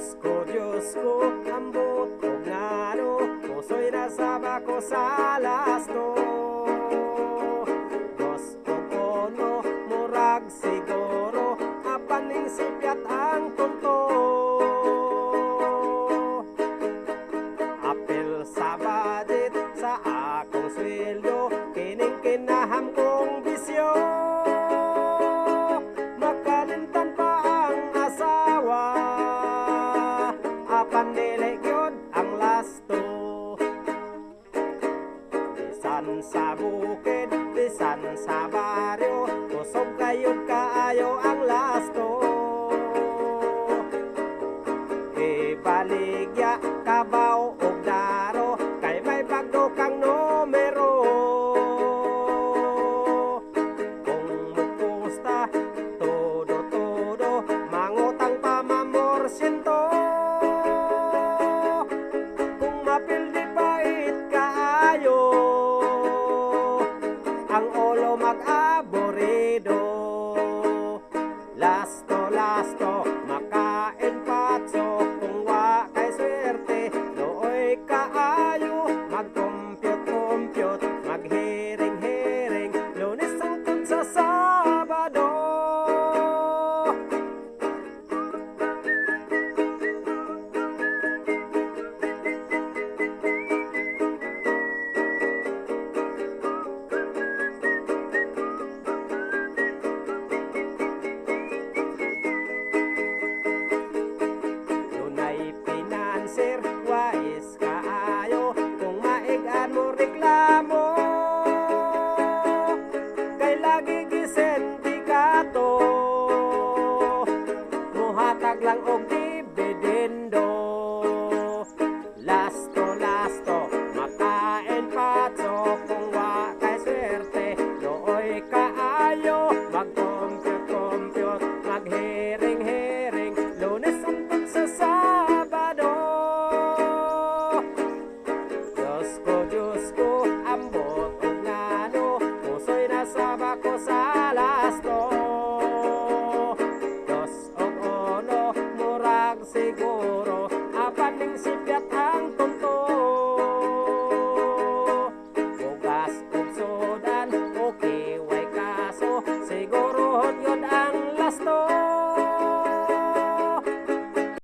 Diyos ko, ambot ko nga no, puso'y nasaba ko sa lasto. Dos o kono, murag siguro, apaning sipyat ang tunto. Apil sa budget, sa akong sweldo, kining kinaham kong bisyo. Makalimtan pa ang asawa, apan dili gyud ang lasto. Bisan sa bukid, bisan sa baryo, kusog kayod kaayo ang lasto. Ibaligya, kabaw ug daro, kay may bagdo kang numero. Kung mupusta, todo-todo, mangutang pa mamorsyento. Kung mapildi pait kaayo, ang ulo mag-aborido. Lasto, makain patso, kung wa kay swerte, looy kaayo. Mag-compute, mag-hiring-hiring, Lunes hangtod sa Sabado. Dunay pinanser, wais kaayo, kung maigan mo reklamo. Kay lagi gisendikato, muhatag lang og DVD.